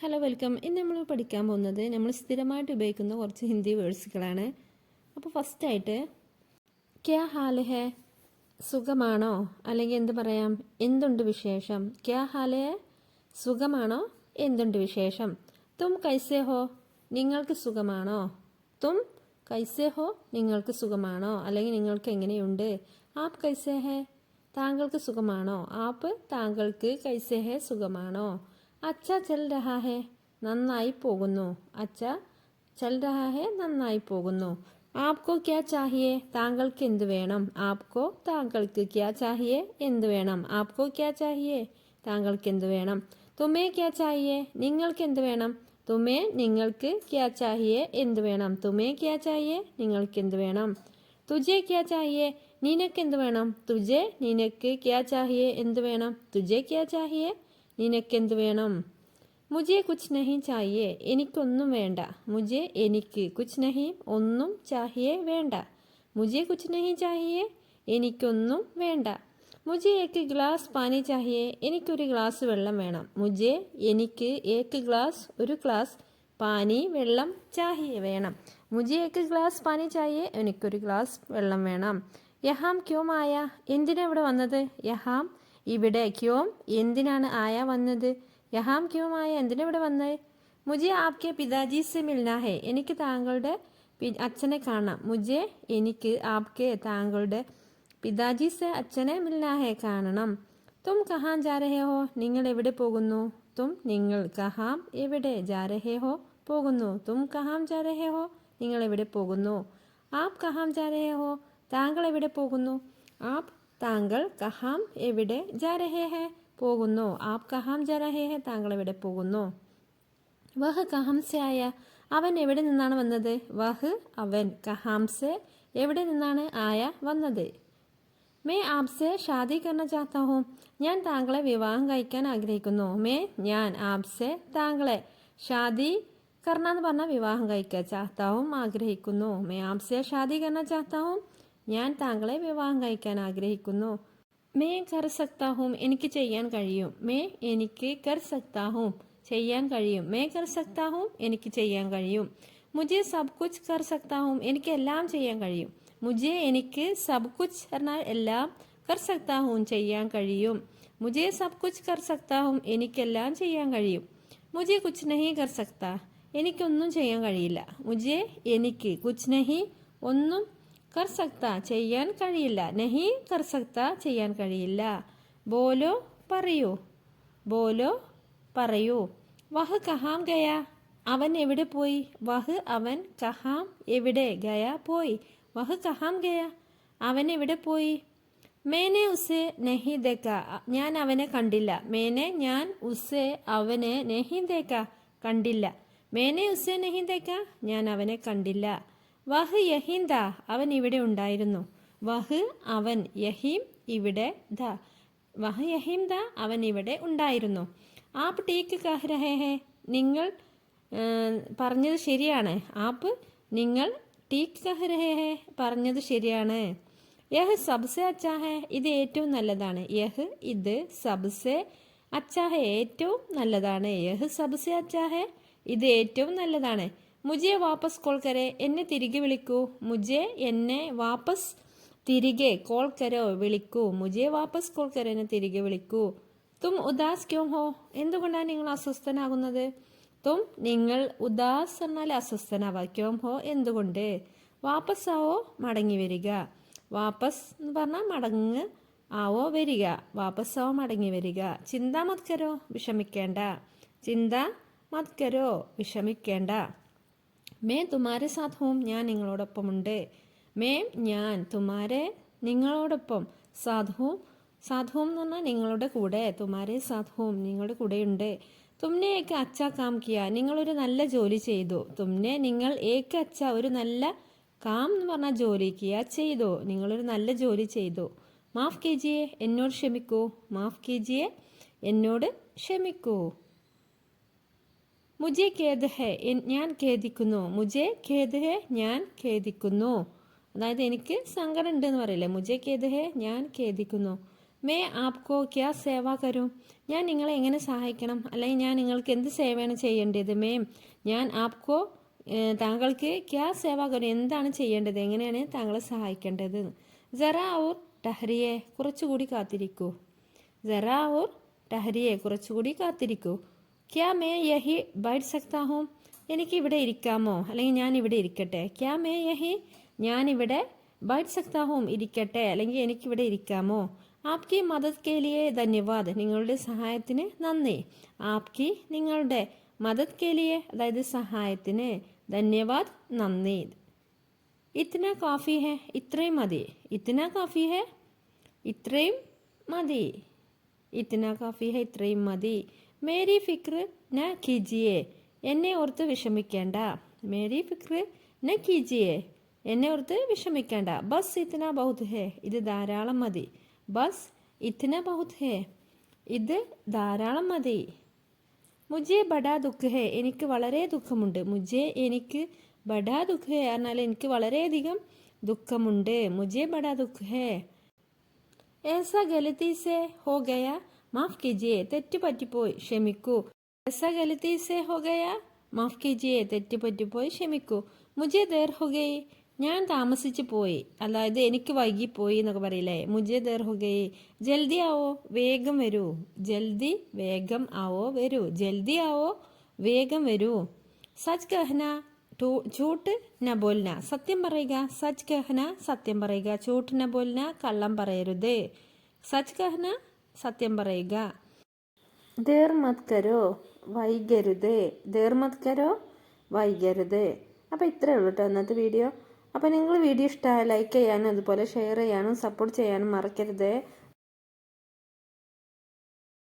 Hello welcome. ഇന്ന് നമ്മൾ പഠിക്കാൻ പോകുന്നത് നമ്മൾ സ്ഥിരമായിട്ട് ഉപയോഗിക്കുന്ന കുറച്ച് ഹിന്ദി വേർഡ്സുകളാണ്. അപ്പോൾ ഫസ്റ്റായിട്ട് ക്യാ ഹാൽ ഹേ, സുഖമാണോ, അല്ലെങ്കിൽ എന്ത് പറയാം, എന്തുണ്ട് വിശേഷം. ക്യാ ഹാൽ ഹേ, സുഖമാണോ, എന്തുണ്ട് വിശേഷം. തും കൈസേ ഹോ, നിങ്ങൾക്ക് സുഖമാണോ. തും കൈസേ ഹോ, നിങ്ങൾക്ക് സുഖമാണോ, അല്ലെങ്കിൽ നിങ്ങൾക്ക് എങ്ങനെയുണ്ട്. ആപ് കൈസേ ഹേ, താങ്കൾക്ക് സുഖമാണോ. ആപ്പ് താങ്കൾക്ക് കൈസേ ഹേ, സുഖമാണോ. അച്ഛ ചൽ രഹാ ഹേ, നന്നായി പോകുന്നു. അച്ഛ ചൽ രഹാ ഹേ, നന്നായി പോകുന്നു. ആപ്കോ ക്യാ ചാഹിയേ, താങ്കൾക്ക് എന്ത് വേണം. ആപ്കോ, താങ്കൾക്ക്, ക്യാ ചാഹിയേ, എന്ത് വേണം. ആപ്കോ ക്യാ ചാഹിയേ, താങ്കൾക്ക് എന്ത് വേണം. തുമേ ക്യാ ചാഹിയേ, നിങ്ങൾക്ക് എന്ത് വേണം. തുമേ, നിങ്ങൾക്ക്, ക്യാ ചാഹിയേ, എന്ത് വേണം. തുമേ ക്യാ ചാഹിയേ, നിങ്ങൾക്ക് എന്ത് വേണം. തുജേ ക്യാ ചാഹിയേ, നിനക്ക് എന്ത് വേണം. തുജേ, നിനക്ക്, ക്യാ ചാഹിയേ, എന്ത് വേണം. തുജേ ക്യാ ചാഹിയേ, നിനക്ക് എന്ത് വേണം. മുജേ കുച്ച് നഹി ചാഹിയേ, എനിക്കൊന്നും വേണ്ട. മുജേ, എനിക്ക്, കുച്ച് നഹി, ഒന്നും, ചാഹിയേ, വേണ്ട. മുജേ കുച്ച് നഹി ചാഹിയേ, എനിക്കൊന്നും വേണ്ട. മുജേ ഏക്ക് ഗ്ലാസ് പാനി ചാഹിയേ, എനിക്കൊരു ഗ്ലാസ് വെള്ളം വേണം. മുജേ, എനിക്ക്, ഏക്ക് ഗ്ലാസ്, ഒരു ഗ്ലാസ്, പാനി, വെള്ളം, ചാഹിയേ, വേണം. മുജേ ഏക്ക് ഗ്ലാസ് പാനി ചാഹിയേ, എനിക്കൊരു ഗ്ലാസ് വെള്ളം വേണം. യഹാം ക്യോം ആയ, എന്തിനാ ഇവിടെ വന്നത്. യഹാം, ഇവിടെ, ക്യോം, എന്തിനാണ്, ആയ, വന്നത്. യഹാം ക്യോം ആയ, എന്തിനാ ഇവിടെ വന്നത്. മുജെ ആപ്കെ പിതാജി സെ മിൽനാ ഹേ, എനിക്ക് താങ്കളുടെ അച്ഛനെ കാണാം. മുജെ, എനിക്ക്, ആപ്കെ, താങ്കളുടെ, പിതാജി സെ, അച്ഛനെ, മിൽനാ ഹേ, കാണണം. തും കഹാം ജാ രഹേ ഹോ, നിങ്ങൾ എവിടെ പോകുന്നു. തും, നിങ്ങൾ, കഹാം, എവിടെ, ജാ രഹേ ഹോ, പോകുന്നു. തും കഹാം ജാ രഹേ ഹോ, നിങ്ങൾ എവിടെ പോകുന്നു. ആപ് കഹാം ജാ രഹേ ഹോ, താങ്കൾ എവിടെ പോകുന്നു. ആപ്, താങ്കൾ, കഹാം, എവിടെ, ജാ രഹേ ഹേ, പോകുന്നു. ആപ് കഹാം ജാ രഹേ ഹേ, താങ്കൾ എവിടെ പോകുന്നു. വഹ് കഹാം സെ ആയ, അവൻ എവിടെ നിന്നാണ് വന്നത്. വഹ്, അവൻ, കഹാം സെ, എവിടെ നിന്നാണ്, ആയ, വന്നത്. മേ ആപ്സെ ഷാദി കർണ ചാഹത്താ ഹൂം, ഞാൻ താങ്കളെ വിവാഹം കഴിക്കാൻ ആഗ്രഹിക്കുന്നു. മേ, ഞാൻ, ആപ്സെ, താങ്കളെ, ഷാദി കർണ എന്ന് പറഞ്ഞാൽ വിവാഹം കഴിക്കാൻ, ചാഹത്താ ഹൂം, ആഗ്രഹിക്കുന്നു. മേ ആപ്സെ ഷാദി കർണ ചാഹത്താ ഹൂം, ഞാൻ താങ്കളെ വിവാഹം കഴിക്കാൻ ആഗ്രഹിക്കുന്നു. മേ കർ സക്താ ഹൂം, എനിക്ക് ചെയ്യാൻ കഴിയും. മേ, എനിക്ക്, കർ സക്താ ഹൂം, ചെയ്യാൻ കഴിയും. മേ കർ സക്താ ഹൂം, എനിക്ക് ചെയ്യാൻ കഴിയും. മുജെ സബ് കുച്ച് കർ സക്താ ഹൂം, എനിക്ക് എല്ലാം ചെയ്യാൻ കഴിയും. മുജെ, എനിക്ക്, സബ് കുച്ച് പറഞ്ഞാൽ എല്ലാം, കർ സക്താ ഹൂം, ചെയ്യാൻ കഴിയും. മുജെ സബ് കുച്ച് കർ സക്താ ഹൂം, എനിക്കെല്ലാം ചെയ്യാൻ കഴിയും. മുജെ കുച്ച് നഹി കർ സക്താ, എനിക്കൊന്നും ചെയ്യാൻ കഴിയില്ല. മുജെ, എനിക്ക്, കുച്ച് നഹി, ഒന്നും, കർ സക്ത, ചെയ്യാൻ കഴിയില്ല. നഹി കർ സക്ത, ചെയ്യാൻ കഴിയില്ല. ബോലോ, പറയൂ. ബോലോ, പറയൂ. വഹ് കഹാം ഗയ, അവൻ എവിടെ പോയി. വഹ്, അവൻ, കഹാം, എവിടെ, ഗയ, പോയി. വഹ് കഹാം ഗയ, അവൻ എവിടെ പോയി. മേനെ ഉസെ നഹി ദേക്ക, ഞാൻ അവനെ കണ്ടില്ല. മേനെ, ഞാൻ, ഉസെ, അവനെ, നഹി ദേക്ക, കണ്ടില്ല. മേനെ ഉസെ നഹി ദേക്ക, ഞാൻ അവനെ കണ്ടില്ല. വഹ് യഹീം ദ, അവൻ ഇവിടെ ഉണ്ടായിരുന്നു. വഹ്, അവൻ, യഹീം, ഇവിടെ, ദ, വഹ് യഹീം ദ, അവൻ ഇവിടെ ഉണ്ടായിരുന്നു. ആപ്പ് ടീക്ക് കഹ് രഹേ ഹേ, നിങ്ങൾ പറഞ്ഞത് ശരിയാണ്. ആപ്പ്, നിങ്ങൾ, ടീക്ക് കഹ് രഹേ ഹേ, പറഞ്ഞത് ശരിയാണ്. യഹ് സബ്സെ അച്ചാ ഹേ, ഇത് ഏറ്റവും നല്ലതാണ്. യഹ്, ഇത്, സബ്സെ അച്ചാ ഹേ, ഏറ്റവും നല്ലതാണ്. യഹ് സബ്സെ അച്ചാ ഹേ, ഇത് ഏറ്റവും നല്ലതാണ്. മുജെ വാപ്പസ് കോൾ കരെ, എന്നെ തിരികെ വിളിക്കൂ. മുജെ, എന്നെ, വാപ്പസ്, തിരികെ, കോൾ കരോ, വിളിക്കൂ. മുജെ വാപ്പസ് കോൾ കരെ, എന്നെ തിരികെ വിളിക്കൂ. തും ഉദാസ് ക്യോം ഹോ, എന്തുകൊണ്ടാണ് നിങ്ങൾ അസ്വസ്ഥനാകുന്നത്. തും, നിങ്ങൾ, ഉദാസ് എന്നാൽ അസ്വസ്ഥനാവുക, ക്യോം ഹോ, എന്തുകൊണ്ട്. വാപ്പസ് ആവോ, മടങ്ങി വരിക. വാപ്പസ് എന്ന് പറഞ്ഞാൽ മടങ്ങ്, ആവോ, വരിക. വാപ്പസ് ആവോ, മടങ്ങി വരിക. ചിന്ത മത് കരോ, വിഷമിക്കേണ്ട. ചിന്ത മത് കരോ, വിഷമിക്കേണ്ട. മേ തുമാരെ സാത്ത് ഹൂം, ഞാൻ നിങ്ങളോടൊപ്പമുണ്ട്. മേ, ഞാൻ, തുമാരെ, നിങ്ങളോടൊപ്പം, സാത്ത് ഹൂം, സാത്ത് ഹൂം എന്ന് പറഞ്ഞാൽ നിങ്ങളുടെ കൂടെ. തുമാരെ സാത്ത് ഹൂം, നിങ്ങളുടെ കൂടെയുണ്ട്. തുമ്നെ ഏക്ക് അച്ഛാ കാം കിയ, നിങ്ങളൊരു നല്ല ജോലി ചെയ്തു. തുമ്നെ, നിങ്ങൾ, ഏക്ക് അച്ഛ, ഒരു നല്ല, കാം എന്ന് പറഞ്ഞാൽ ജോലി, കിയ, ചെയ്തു, നിങ്ങളൊരു നല്ല ജോലി ചെയ്തു. മാഫ് കീജിയെ, എന്നോട് ക്ഷമിക്കൂ. മാഫ് കീജിയെ, എന്നോട് ക്ഷമിക്കൂ. മുജെ ഖേദ് ഹേ, ഞാൻ ഖേദിക്കുന്നു. മുജെ ഖേദ് ഹേ, ഞാൻ ഖേദിക്കുന്നു. അതായത് എനിക്ക് സങ്കടം ഉണ്ട് എന്ന് പറയില്ലേ. മുജെ ഖേദ് ഹേ, ഞാൻ ഖേദിക്കുന്നു. മേ ആപ്കോ ക്യാ സേവ കരും, ഞാൻ നിങ്ങളെ എങ്ങനെ സഹായിക്കണം, അല്ലെങ്കിൽ ഞാൻ നിങ്ങൾക്ക് എന്ത് സേവയാണ് ചെയ്യേണ്ടത്. മേം ഞാൻ ആപ്കോ താങ്കൾക്ക് ക്യാ സേവ കരും, എന്താണ് ചെയ്യേണ്ടത്, എങ്ങനെയാണ് താങ്കളെ സഹായിക്കേണ്ടത്. ജറാ ഓർ ടഹരിയെ, കുറച്ചുകൂടി കാത്തിരിക്കൂ. ജറാ ഓർ ടഹരിയെ, കുറച്ചുകൂടി കാത്തിരിക്കൂ. ക്യാ മേ യഹി ബൈഠ് സക്താ ഹൂം, എനിക്ക് ഇവിടെ ഇരിക്കാമോ, അല്ലെങ്കിൽ ഞാൻ ഇവിടെ ഇരിക്കട്ടെ. ക്യാ മേ യഹി, ഞാനിവിടെ ബൈഠ് സക്താ ഹൂം, ഇരിക്കട്ടെ, അല്ലെങ്കിൽ എനിക്കിവിടെ ഇരിക്കാമോ. ആപ്കി മദത് കെ ലിയേ ധന്യവാദ്, നിങ്ങളുടെ സഹായത്തിന് നന്ദി. ആപ്കി, നിങ്ങളുടെ, മദത് കെ ലിയേ, അതായത് സഹായത്തിന്, ധന്യവാദ്, നന്ദി. ഇത്ന കാഫി ഹെ, ഇത്രയും മതി. ഇത്ന കാഫി ഹെ, ഇത്രയും മതി. ഇത്ന കാഫി ഹെ, ഇത്രയും മതി. മേരി ഫിക്ർ ന കീജിയേ, എന്നെ ഓർത്ത് വിഷമിക്കേണ്ട. മേരി ഫിക്ർ ന കീജിയേ, എന്നെ ഓർത്ത് വിഷമിക്കേണ്ട. ബസ് ഇത്ന ബഹുത് ഹെ, ഇത് ധാരാളം മതി. ബസ് ഇത്ന ബഹുത് ഹെ, ഇത് ധാരാളം മതി. മുജെ ബഡാ ദുഃഖ് ഹെ, എനിക്ക് വളരെ ദുഃഖമുണ്ട്. മുജെ, എനിക്ക്, ബഡാ ദുഃഖ് ഹെ എന്നാൽ എനിക്ക് വളരെയധികം ദുഃഖമുണ്ട്. മുജെ ബഡാ ദുഃഖ് ഹെ. ഏസാ ഗലതി സെ ഹോ ഗയ മാഫ് കീജിയെ, തെറ്റ് പറ്റിപ്പോയി, ക്ഷമിക്കൂ. ഏസാ ഗലതി സെ ഹോ ഗയ മാഫ് കീജിയെ, തെറ്റ് പറ്റിപ്പോയി, ക്ഷമിക്കൂ. മുജെ ദേർ ഹോ ഗയി, ഞാൻ താമസിച്ചു പോയി, അതായത് എനിക്ക് വൈകിപ്പോയി എന്നൊക്കെ പറയില്ലേ. മുജെ ദേർ ഹോ ഗയി. ജൽദി ആവോ, വേഗം വരൂ. ജൽദി, വേഗം, ആവോ, വരൂ. ജൽദി ആവോ, വേഗം വരൂ. സച്ച് കഹന झूठ ന ബോൽന, സത്യം പറയുക. സച്ച് കഹന, സത്യം പറയുക. झूठ ന ബോൽന, കള്ളം പറയരുത്. സച്ച് കഹന, സത്യം പറയുക. ദേർ മത് കരോ, വൈകരുത്. ദേർ മത് കരോ, വൈകരുത്. അപ്പോൾ ഇത്രയേ ഉള്ളൂ കേട്ടോ ഇന്നത്തെ വീഡിയോ. അപ്പോൾ നിങ്ങൾ വീഡിയോ ഇഷ്ടമായ ലൈക്ക് ചെയ്യാനും അതുപോലെ ഷെയർ ചെയ്യാനും സപ്പോർട്ട് ചെയ്യാനും മറക്കരുത്.